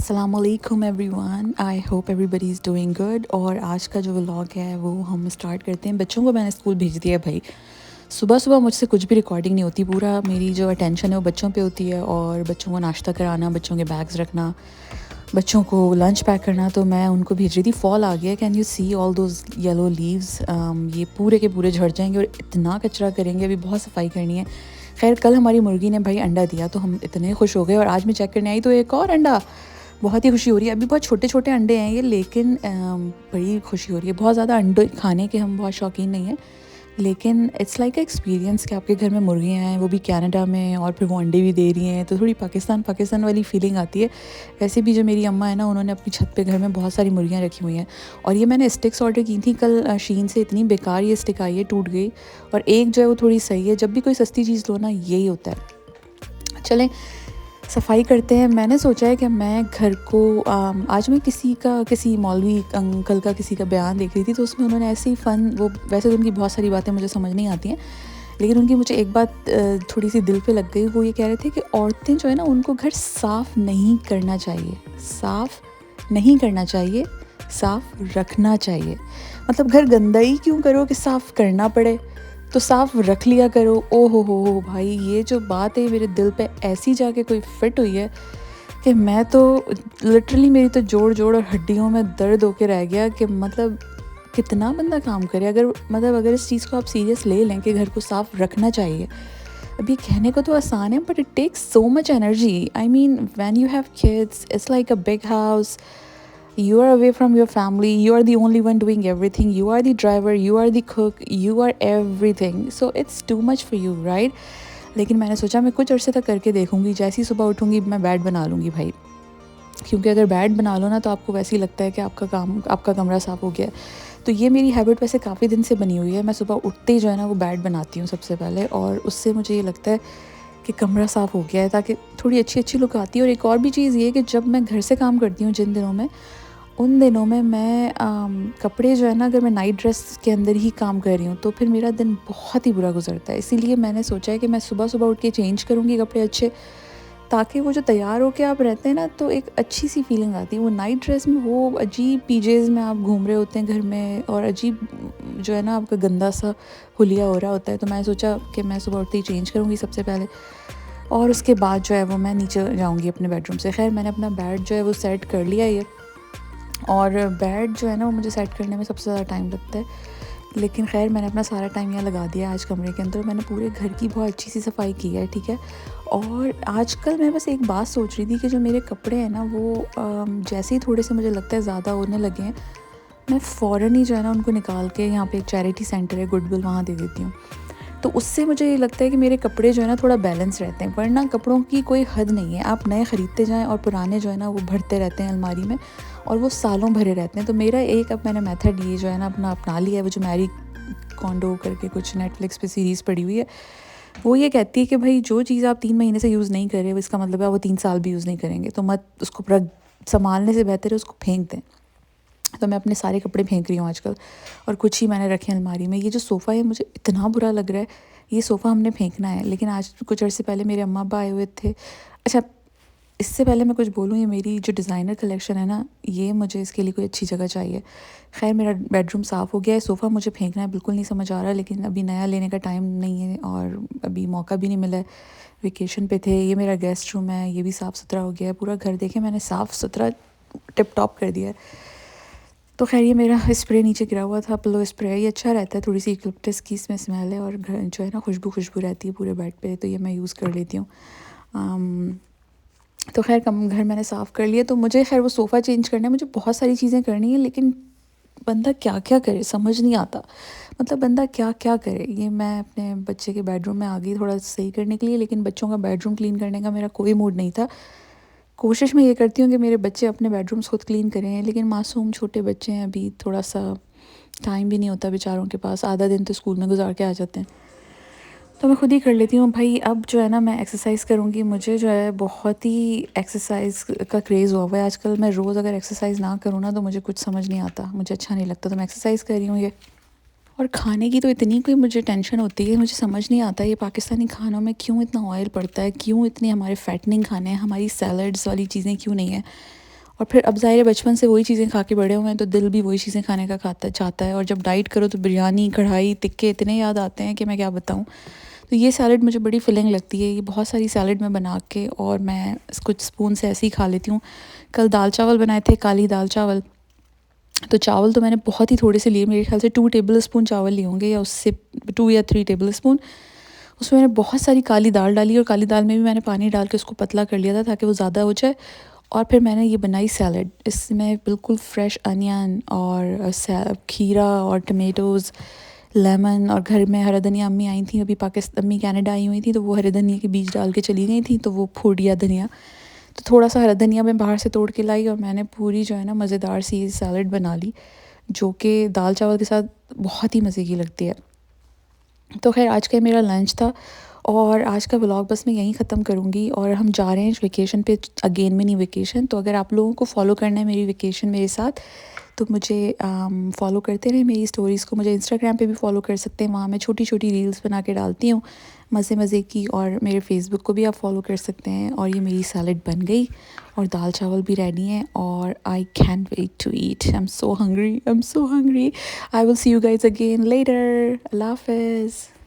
अस्सलामुअलैकुम everyone, I hope everybody is doing good. और आज का जो व्लॉग है वो हम स्टार्ट करते हैं। बच्चों को मैंने स्कूल भेज दिया भाई। सुबह सुबह मुझसे कुछ भी रिकॉर्डिंग नहीं होती, पूरा मेरी जो अटेंशन है वो बच्चों पे होती है और बच्चों को नाश्ता कराना, बच्चों के बैग्स रखना, बच्चों को लंच पैक करना। तो मैं उनको भेज रही थी। फॉल आ गया, can you see all those yellow leaves. ये पूरे के पूरे झड़ जाएंगे और इतना कचरा करेंगे, अभी बहुत सफाई करनी है। खैर कल हमारी मुर्गी ने भाई अंडा दिया तो हम इतने खुश हो गए और आज मैं चेक करने आई तो एक और अंडा। बहुत ही खुशी हो रही है। अभी बहुत छोटे छोटे अंडे हैं ये, लेकिन बड़ी खुशी हो रही है। बहुत ज़्यादा अंडे खाने के हम बहुत शौकीन नहीं हैं, लेकिन इट्स लाइक अ एक्सपीरियंस कि आपके घर में मुर्गियाँ हैं, वो भी कनाडा में, और फिर वो अंडे भी दे रही हैं, तो थोड़ी पाकिस्तान पाकिस्तान वाली फीलिंग आती है। वैसे भी जो मेरी अम्मा है ना, उन्होंने अपनी छत पे घर में बहुत सारी मुर्गियाँ रखी हुई हैं। और ये मैंने स्टिक्स ऑर्डर की थी कल शीन से। इतनी बेकार ये स्टिक आई है, टूट गई। और एक जो है वो थोड़ी सही है। जब भी कोई सस्ती चीज़ लो ना, यही होता है। चलें सफाई करते हैं। मैंने सोचा है कि मैं घर को आज मैं किसी मौलवी अंकल का किसी का बयान देख रही थी, तो उसमें उन्होंने ऐसे ही फ़न, वो वैसे तो उनकी बहुत सारी बातें मुझे समझ नहीं आती हैं, लेकिन उनकी मुझे एक बात थोड़ी सी दिल पे लग गई। वो ये कह रहे थे कि औरतें जो है ना, उनको घर साफ़ नहीं करना चाहिए, साफ़ नहीं करना चाहिए, साफ़ रखना चाहिए। मतलब घर गंदा ही क्यों करो कि साफ़ करना पड़े, तो साफ़ रख लिया करो। ओ हो भाई, ये जो बात है मेरे दिल पे ऐसी जाके कोई फिट हुई है कि मैं तो लिटरली, मेरी तो जोड़ जोड़ और हड्डियों में दर्द होके रह गया कि मतलब कितना बंदा काम करे। अगर इस चीज़ को आप सीरियस ले लें कि घर को साफ़ रखना चाहिए। अभी कहने को तो आसान है, but it takes so much energy. I mean when you have kids, it's like a big house. You are away from your family, you are the only one doing everything, you are the driver, you are the cook, you are everything, so it's too much for you, right? लेकिन मैंने सोचा मैं कुछ अरसे तक करके देखूंगी। जैसे ही सुबह उठूंगी मैं बेड बना लूँगी भाई, क्योंकि अगर बेड बना लो ना तो आपको वैसे ही लगता है कि आपका कमरा साफ़ हो गया है। तो ये मेरी हैबिट वैसे काफ़ी दिन से बनी हुई है। मैं सुबह उठते ही जो है ना वो बेड बनाती हूँ सबसे पहले, और उससे मुझे ये लगता है कि कमरा साफ़ हो गया है, ताकि थोड़ी अच्छी अच्छी लुक आती है। और एक और भी चीज़ ये कि जब मैं घर से काम करती हूँ जिन दिनों में, उन दिनों में मैं कपड़े जो है ना, अगर मैं नाइट ड्रेस के अंदर ही काम कर रही हूँ तो फिर मेरा दिन बहुत ही बुरा गुजरता है। इसीलिए मैंने सोचा है कि मैं सुबह सुबह उठ के चेंज करूँगी कपड़े अच्छे, ताकि वो जो तैयार होके आप रहते हैं ना, तो एक अच्छी सी फीलिंग आती है। वो नाइट ड्रेस में वो अजीब पीजेज़ में आप घूम रहे होते हैं घर में, और अजीब जो है ना आपका गंदा सा हुलिया हो रहा होता है। तो मैं सोचा कि मैं सुबह उठते ही चेंज करूँगी सबसे पहले, और उसके बाद जो है वो मैं नीचे जाऊँगी अपने बेडरूम से। खैर मैंने अपना बेड जो है वो सेट कर लिया है। और बेड जो है ना वो मुझे सेट करने में सबसे ज़्यादा टाइम लगता है, लेकिन खैर मैंने अपना सारा टाइम यहाँ लगा दिया है आज कमरे के अंदर। मैंने पूरे घर की बहुत अच्छी सी सफाई की है, ठीक है। और आजकल मैं बस एक बात सोच रही थी कि जो मेरे कपड़े हैं ना वो जैसे ही थोड़े से मुझे लगता है ज़्यादा होने लगे हैं, मैं फ़ौरन ही जो है ना उनको निकाल के, यहाँ पे एक चैरिटी सेंटर है गुडविल, वहाँ दे देती हूँ। तो उससे मुझे ये लगता है कि मेरे कपड़े जो है ना थोड़ा बैलेंस रहते हैं। वरना कपड़ों की कोई हद नहीं है, आप नए ख़रीदते जाएं और पुराने जो है ना वो भरते रहते हैं अलमारी में, और वो सालों भरे रहते हैं। तो मेरा एक अब मैंने मेथड ये जो है ना अपना लिया है, वो जो मैरी कॉन्डो करके कुछ नेटफ्लिक्स पे सीरीज़ पड़ी हुई है, वो ये कहती है कि भाई जो चीज़ आप 3 महीने से यूज़ नहीं कर रहे, इसका मतलब है वो 3 साल भी यूज़ नहीं करेंगे, तो मत उसको पूरा संभालने से बेहतर है उसको फेंक दें। तो मैं अपने सारे कपड़े फेंक रही हूँ आजकल, और कुछ ही मैंने रखे हैं अलमारी में। ये जो सोफ़ा है मुझे इतना बुरा लग रहा है, ये सोफ़ा हमने फेंकना है, लेकिन आज कुछ अर्से पहले मेरे अम्मा अब्बा आए हुए थे। अच्छा, इससे पहले मैं कुछ बोलूँ, ये मेरी जो डिज़ाइनर कलेक्शन है ना, ये मुझे इसके लिए कोई अच्छी जगह चाहिए। खैर मेरा बेडरूम साफ़ हो गया है, सोफ़ा मुझे फेंकना है बिल्कुल नहीं समझ आ रहा, लेकिन अभी नया लेने का टाइम नहीं है और अभी मौका भी नहीं मिला है। वेकेशन पे थे। ये मेरा गेस्ट रूम है, ये भी साफ़ सुथरा हो गया है। पूरा घर देखे मैंने साफ़ सुथरा टिप टॉप कर दिया है। तो खैर ये मेरा स्प्रे नीचे गिरा हुआ था, पिलो स्प्रे। ये अच्छा रहता है, थोड़ी सी यूकलिप्टस की इसमें स्मेल है, और घर जो है ना खुशबू रहती है पूरे बेड पे, तो ये मैं यूज़ कर लेती हूँ। तो खैर कम घर मैंने साफ़ कर लिया। तो मुझे खैर वो सोफ़ा चेंज करना है, मुझे बहुत सारी चीज़ें करनी है, लेकिन बंदा क्या क्या करे समझ नहीं आता। मतलब बंदा क्या क्या करे। ये मैं अपने बच्चे के बेडरूम में आ गई थोड़ा सही करने के लिए, लेकिन बच्चों का बेडरूम क्लीन करने का मेरा कोई मूड नहीं था। कोशिश मैं ये करती हूँ कि मेरे बच्चे अपने बेडरूम्स खुद क्लीन करें, लेकिन मासूम छोटे बच्चे हैं, अभी थोड़ा सा टाइम भी नहीं होता बेचारों के पास, आधा दिन तो स्कूल में गुजार के आ जाते हैं, तो मैं खुद ही कर लेती हूँ भाई। अब जो है ना मैं एक्सरसाइज़ करूँगी। मुझे जो है बहुत ही एक्सरसाइज का क्रेज़ हुआ है आजकल। मैं रोज़ अगर एक्सरसाइज़ ना करूँ ना तो मुझे कुछ समझ नहीं आता, मुझे अच्छा नहीं लगता, तो मैं एक्सरसाइज़ कर रही हूँ ये। और खाने की तो इतनी कोई मुझे टेंशन होती है, मुझे समझ नहीं आता ये पाकिस्तानी खानों में क्यों इतना ऑयल पड़ता है, क्यों इतने हमारे फैटनिंग खाने हैं, हमारी सैलड्स वाली चीज़ें क्यों नहीं है। और फिर अब ज़ाहिर है बचपन से वही चीज़ें खा के बड़े हुए हैं तो दिल भी वही चीज़ें खाने का खाता चाहता है, और जब डाइट करो तो बिरयानी, कढ़ाई, टिक्के इतने याद आते हैं कि मैं क्या बताऊँ। तो ये सैलड मुझे बड़ी फिलिंग लगती है, ये बहुत सारी सैलड मैं बना के और मैं कुछ स्पून से ऐसे ही खा लेती हूँ। कल दाल चावल बनाए थे, काली दाल चावल। तो चावल तो मैंने बहुत ही थोड़े से लिए, मेरे ख्याल से 2 टेबल स्पून चावल लिए होंगे या उससे 2 या 3 टेबल स्पून। उसमें मैंने बहुत सारी काली दाल डाली और काली दाल में भी मैंने पानी डाल के उसको पतला कर लिया था ताकि वो ज़्यादा हो जाए। और फिर मैंने ये बनाई सैलड, इसमें बिल्कुल फ्रेश अनियन और खीरा और टमेटोज़, लेमन, और घर में हरा धनिया अम्मी आई थी, अभी पाकिस्तान अम्मी कनाडा आई हुई थी तो वो हरे धनिया के बीज डाल के चली गई थी, तो वो फूडिया धनिया, तो थोड़ा सा हरा धनिया मैं बाहर से तोड़ के लाई और मैंने पूरी जो है ना मज़ेदार सी सैलड बना ली, जो कि दाल चावल के साथ बहुत ही मज़े की लगती है। तो खैर आज का मेरा लंच था और आज का व्लॉग बस मैं यहीं ख़त्म करूँगी, और हम जा रहे हैं वेकेशन पे, अगेन मिनी वेकेशन। तो अगर आप लोगों को फॉलो करना है मेरी वेकेशन मेरे साथ, तो मुझे फॉलो करते रहें मेरी स्टोरीज़ को। मुझे इंस्टाग्राम पे भी फॉलो कर सकते हैं, वहाँ मैं छोटी छोटी रील्स बना के डालती हूँ मज़े मज़े की, और मेरे फेसबुक को भी आप फॉलो कर सकते हैं। और ये मेरी सैलड बन गई और दाल चावल भी रेडी हैं, और I can wait to eat, I am so hungry, I am so hungry. I will see you guys again later, अल्लाह हाफ़िज़।